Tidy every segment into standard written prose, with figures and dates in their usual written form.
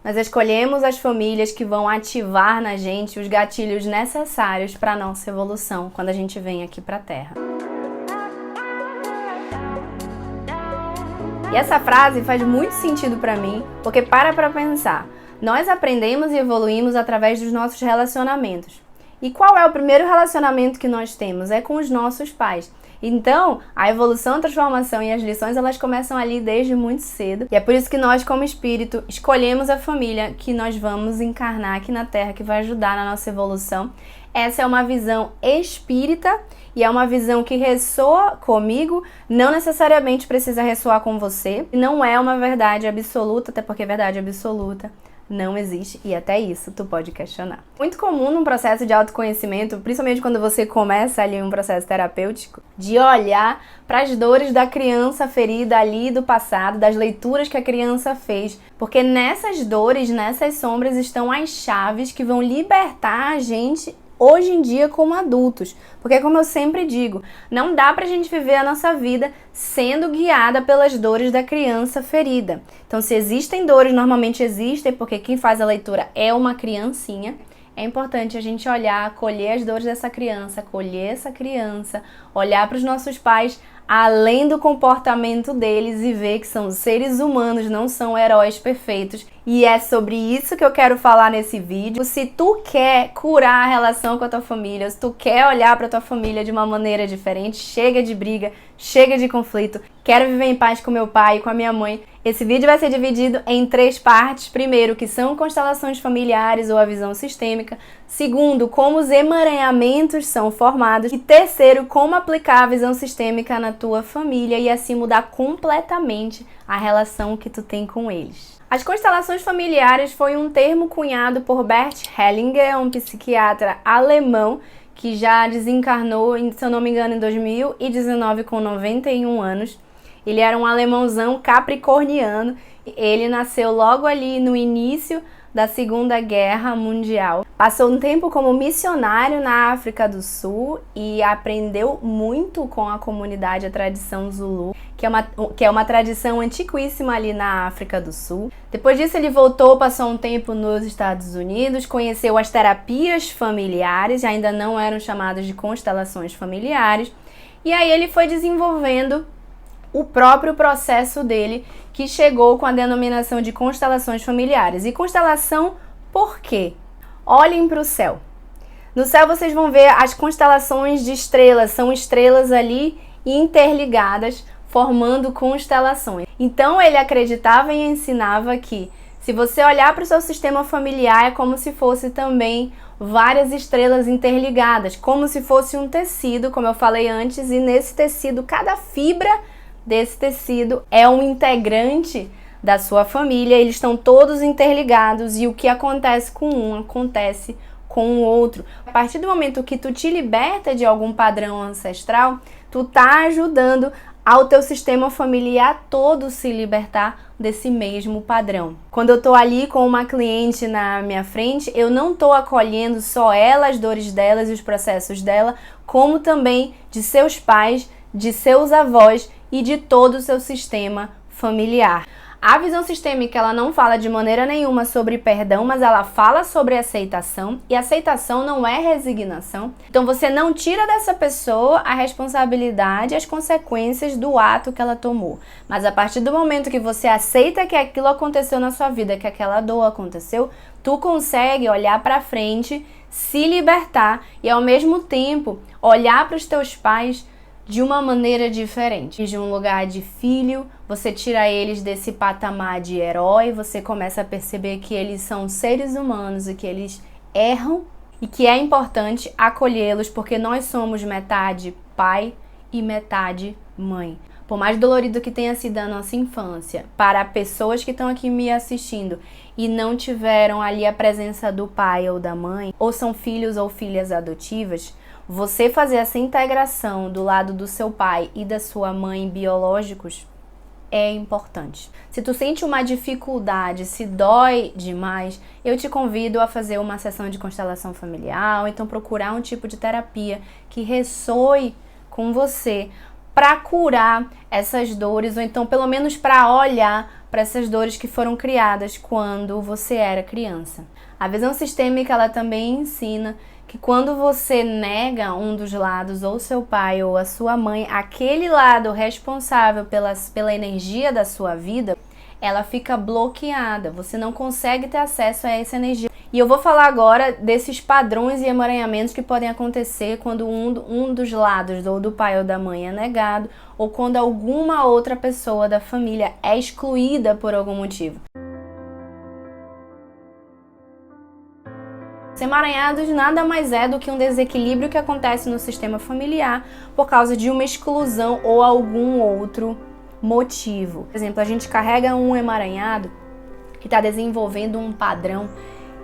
Nós escolhemos as famílias que vão ativar na gente os gatilhos necessários para a nossa evolução quando a gente vem aqui para a Terra. E essa frase faz muito sentido para mim, porque para pensar. Nós aprendemos e evoluímos através dos nossos relacionamentos. E qual é o primeiro relacionamento que nós temos? É com os nossos pais. Então, a evolução, a transformação e as lições, elas começam ali desde muito cedo. E é por isso que nós, como espírito, escolhemos a família que nós vamos encarnar aqui na Terra, que vai ajudar na nossa evolução. Essa é uma visão espírita e é uma visão que ressoa comigo, não necessariamente precisa ressoar com você. Não é uma verdade absoluta, até porque verdade absoluta não existe, e até isso tu pode questionar. Muito comum num processo de autoconhecimento, principalmente quando você começa ali um processo terapêutico, de olhar para as dores da criança ferida ali do passado, das leituras que a criança fez, porque nessas dores, nessas sombras estão as chaves que vão libertar a gente hoje em dia como adultos, porque como eu sempre digo, não dá pra gente viver a nossa vida sendo guiada pelas dores da criança ferida. Então, se existem dores, normalmente existem, porque quem faz a leitura é uma criancinha. É importante a gente olhar, acolher as dores dessa criança, acolher essa criança, olhar para os nossos pais além do comportamento deles e ver que são seres humanos, não são heróis perfeitos. E é sobre isso que eu quero falar nesse vídeo. Se tu quer curar a relação com a tua família, se tu quer olhar para tua família de uma maneira diferente, chega de briga, chega de conflito, quero viver em paz com meu pai e com a minha mãe, esse vídeo vai ser dividido em 3 partes. Primeiro, que são constelações familiares ou a visão sistêmica. Segundo, como os emaranhamentos são formados. E terceiro, como aplicar a visão sistêmica na tua família e assim mudar completamente a relação que tu tem com eles. As constelações familiares foi um termo cunhado por Bert Hellinger, um psiquiatra alemão que já desencarnou, se eu não me engano, em 2019 com 91 anos. Ele era um alemãozão capricorniano. Ele nasceu logo ali no início da Segunda Guerra Mundial. Passou um tempo como missionário na África do e aprendeu muito com a comunidade, a tradição Zulu, que é uma tradição antiquíssima ali na África do Sul. Depois disso ele voltou, passou um tempo nos Estados Unidos, conheceu as terapias familiares, ainda não eram chamadas de constelações familiares, e aí ele foi desenvolvendo o próprio processo dele, que chegou com a denominação de constelações familiares. E constelação por quê? Olhem para o céu. No céu vocês vão ver as constelações de estrelas, são estrelas ali interligadas, formando constelações. Então ele acreditava e ensinava que se você olhar para o seu sistema familiar é como se fosse também várias estrelas interligadas, como se fosse um tecido, como eu falei antes, e nesse tecido, cada fibra desse tecido é um integrante da sua família, eles estão todos interligados e o que acontece com um acontece com o outro. A partir do momento que tu te liberta de algum padrão ancestral, tu tá ajudando ao teu sistema familiar todo se libertar desse mesmo padrão. Quando eu tô ali com uma cliente na minha frente, eu não tô acolhendo só ela, as dores delas e os processos dela, como também de seus pais, de seus avós e de todo o seu sistema familiar. A visão sistêmica, ela não fala de maneira nenhuma sobre perdão, mas ela fala sobre aceitação, e aceitação não é resignação. Então você não tira dessa pessoa a responsabilidade e as consequências do ato que ela tomou. Mas a partir do momento que você aceita que aquilo aconteceu na sua vida, que aquela dor aconteceu, tu consegue olhar para frente, se libertar e ao mesmo tempo olhar para os teus pais de uma maneira diferente. De um lugar de filho, você tira eles desse patamar de herói, você começa a perceber que eles são seres humanos e que eles erram e que é importante acolhê-los porque nós somos metade pai e metade mãe. Por mais dolorido que tenha sido a nossa infância, para pessoas que estão aqui me assistindo e não tiveram ali a presença do pai ou da mãe, ou são filhos ou filhas adotivas, você fazer essa integração do lado do seu pai e da sua mãe biológicos é importante. Se tu sente uma dificuldade, se dói demais, eu te convido a fazer uma sessão de constelação familiar, ou então procurar um tipo de terapia que ressoe com você para curar essas dores, ou então pelo menos para olhar para essas dores que foram criadas quando você era criança. A visão sistêmica, ela também ensina que quando você nega um dos lados, ou seu pai ou a sua mãe, aquele lado responsável pela energia da sua vida, ela fica bloqueada, você não consegue ter acesso a essa energia. E eu vou falar agora desses padrões e emaranhamentos que podem acontecer quando um dos lados, ou do pai ou da mãe, é negado, ou quando alguma outra pessoa da família é excluída por algum motivo. Emaranhados nada mais é do que um desequilíbrio que acontece no sistema familiar por causa de uma exclusão ou algum outro motivo. Por exemplo, a gente carrega um emaranhado que está desenvolvendo um padrão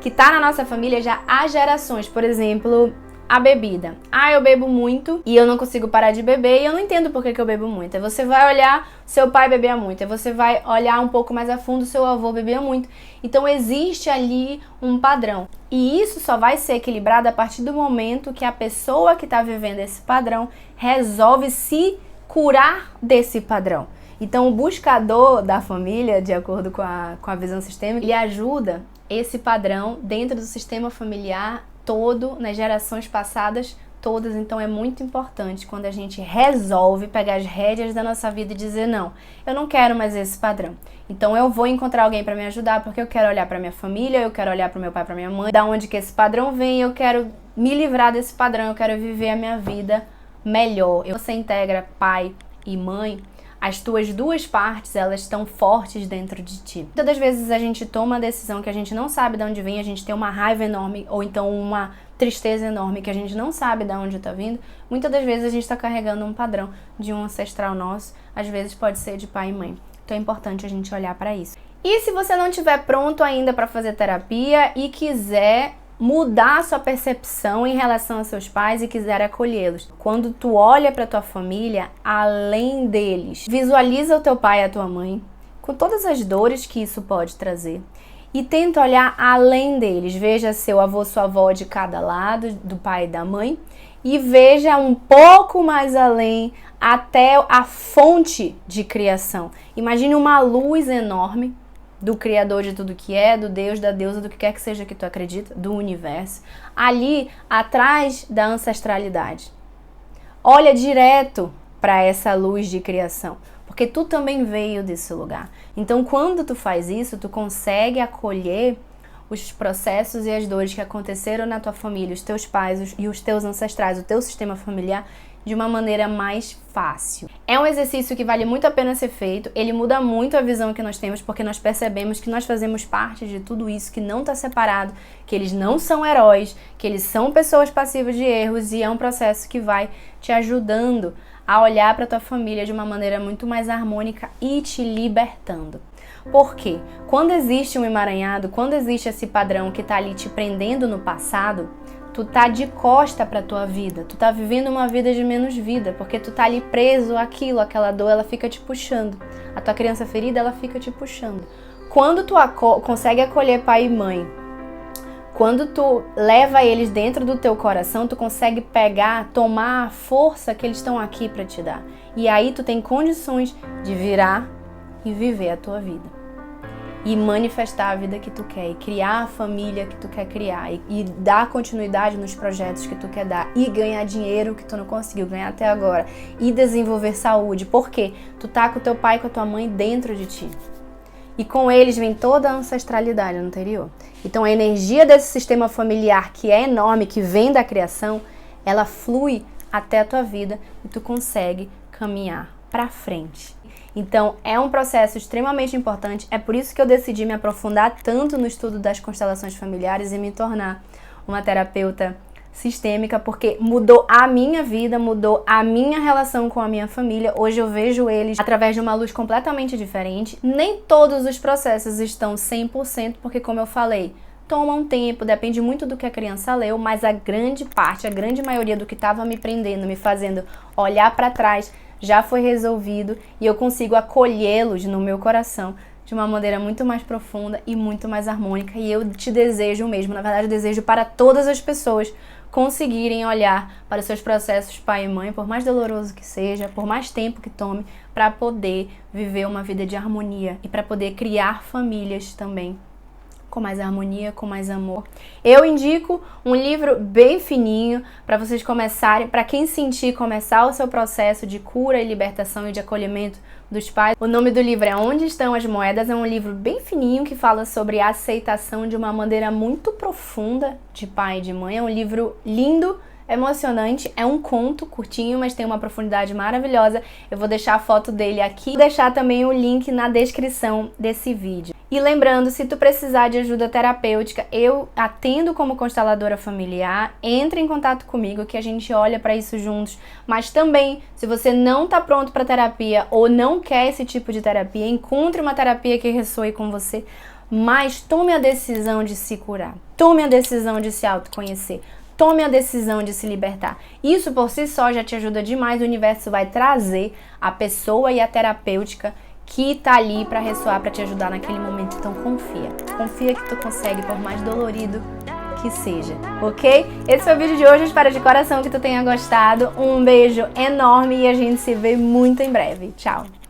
que está na nossa família já há gerações. Por exemplo, a bebida. Eu bebo muito e eu não consigo parar de beber e eu não entendo por que eu bebo muito. Aí você vai olhar, seu pai bebia muito. Aí você vai olhar um pouco mais a fundo, seu avô bebia muito. Então existe ali um padrão. E isso só vai ser equilibrado a partir do momento que a pessoa que está vivendo esse padrão resolve se curar desse padrão. Então o buscador da família, de acordo com a visão sistêmica, ele ajuda esse padrão dentro do sistema familiar todo, nas gerações passadas todas. Então é muito importante quando a gente resolve pegar as rédeas da nossa vida e dizer: não, eu não quero mais esse padrão. Então eu vou encontrar alguém para me ajudar, porque eu quero olhar para minha família, eu quero olhar para o meu pai, para minha mãe, da onde que esse padrão vem, eu quero me livrar desse padrão, eu quero viver a minha vida melhor. Você integra pai e mãe, as tuas duas partes, elas estão fortes dentro de ti. Muitas das vezes a gente toma uma decisão que a gente não sabe de onde vem, a gente tem uma raiva enorme, ou então uma tristeza enorme que a gente não sabe de onde está vindo. Muitas das vezes a gente está carregando um padrão de um ancestral nosso, às vezes pode ser de pai e mãe. Então é importante a gente olhar para isso. E se você não estiver pronto ainda para fazer terapia e quiser mudar a sua percepção em relação aos seus pais e quiser acolhê-los, quando tu olha para tua família, além deles, visualiza o teu pai e a tua mãe, com todas as dores que isso pode trazer, e tenta olhar além deles. Veja seu avô, sua avó de cada lado, do pai e da mãe, e veja um pouco mais além, até a fonte de criação. Imagine uma luz enorme do Criador de tudo que é, do Deus, da deusa, do que quer que seja que tu acredita, do universo, ali atrás da ancestralidade. Olha direto para essa luz de criação, porque tu também veio desse lugar. Então, quando tu faz isso, tu consegue acolher os processos e as dores que aconteceram na tua família, os teus pais e os teus ancestrais, o teu sistema familiar, de uma maneira mais fácil. É um exercício que vale muito a pena ser feito, ele muda muito a visão que nós temos, porque nós percebemos que nós fazemos parte de tudo isso, que não está separado, que eles não são heróis, que eles são pessoas passivas de erros, e é um processo que vai te ajudando a olhar para tua família de uma maneira muito mais harmônica e te libertando. Por quê? Quando existe um emaranhado, quando existe esse padrão que está ali te prendendo no passado, tu tá de costa pra tua vida, tu tá vivendo uma vida de menos vida, porque tu tá ali preso àquilo, aquela dor, ela fica te puxando. A tua criança ferida, ela fica te puxando. Quando tu consegue acolher pai e mãe, quando tu leva eles dentro do teu coração, tu consegue pegar, tomar a força que eles estão aqui pra te dar. E aí tu tem condições de virar e viver a tua vida. E manifestar a vida que tu quer, e criar a família que tu quer criar, e dar continuidade nos projetos que tu quer dar, e ganhar dinheiro que tu não conseguiu ganhar até agora, e desenvolver saúde. Por quê? Tu tá com o teu pai e com a tua mãe dentro de ti. E com eles vem toda a ancestralidade anterior. Então a energia desse sistema familiar, que é enorme, que vem da criação, ela flui até a tua vida e tu consegue caminhar pra frente. Então, é um processo extremamente importante, é por isso que eu decidi me aprofundar tanto no estudo das constelações familiares e me tornar uma terapeuta sistêmica, porque mudou a minha vida, mudou a minha relação com a minha família. Hoje eu vejo eles através de uma luz completamente diferente. Nem todos os processos estão 100%, porque como eu falei, toma um tempo, depende muito do que a criança leu, mas a grande parte, a grande maioria do que estava me prendendo, me fazendo olhar para trás, já foi resolvido e eu consigo acolhê-los no meu coração de uma maneira muito mais profunda e muito mais harmônica. E eu te desejo o mesmo. Na verdade, eu desejo para todas as pessoas conseguirem olhar para os seus processos pai e mãe, por mais doloroso que seja, por mais tempo que tome, para poder viver uma vida de harmonia e para poder criar famílias também com mais harmonia, com mais amor. Eu indico um livro bem fininho para vocês começarem, para quem sentir começar o seu processo de cura e libertação e de acolhimento dos pais. O nome do livro é Onde Estão as Moedas? É um livro bem fininho que fala sobre a aceitação de uma maneira muito profunda de pai e de mãe. É um livro lindo, emocionante, é um conto curtinho, mas tem uma profundidade maravilhosa. Eu vou deixar a foto dele aqui, vou deixar também o link na descrição desse vídeo. E lembrando, se tu precisar de ajuda terapêutica, eu atendo como consteladora familiar, entre em contato comigo que a gente olha para isso juntos. Mas também, se você não tá pronto para terapia ou não quer esse tipo de terapia, encontre uma terapia que ressoe com você, mas tome a decisão de se curar, tome a decisão de se autoconhecer, tome a decisão de se libertar. Isso por si só já te ajuda demais. O universo vai trazer a pessoa e a terapêutica que tá ali para ressoar, para te ajudar naquele momento. Então confia. Confia que tu consegue, por mais dolorido que seja, ok? Esse foi o vídeo de hoje. Eu espero de coração que tu tenha gostado. Um beijo enorme e a gente se vê muito em breve. Tchau!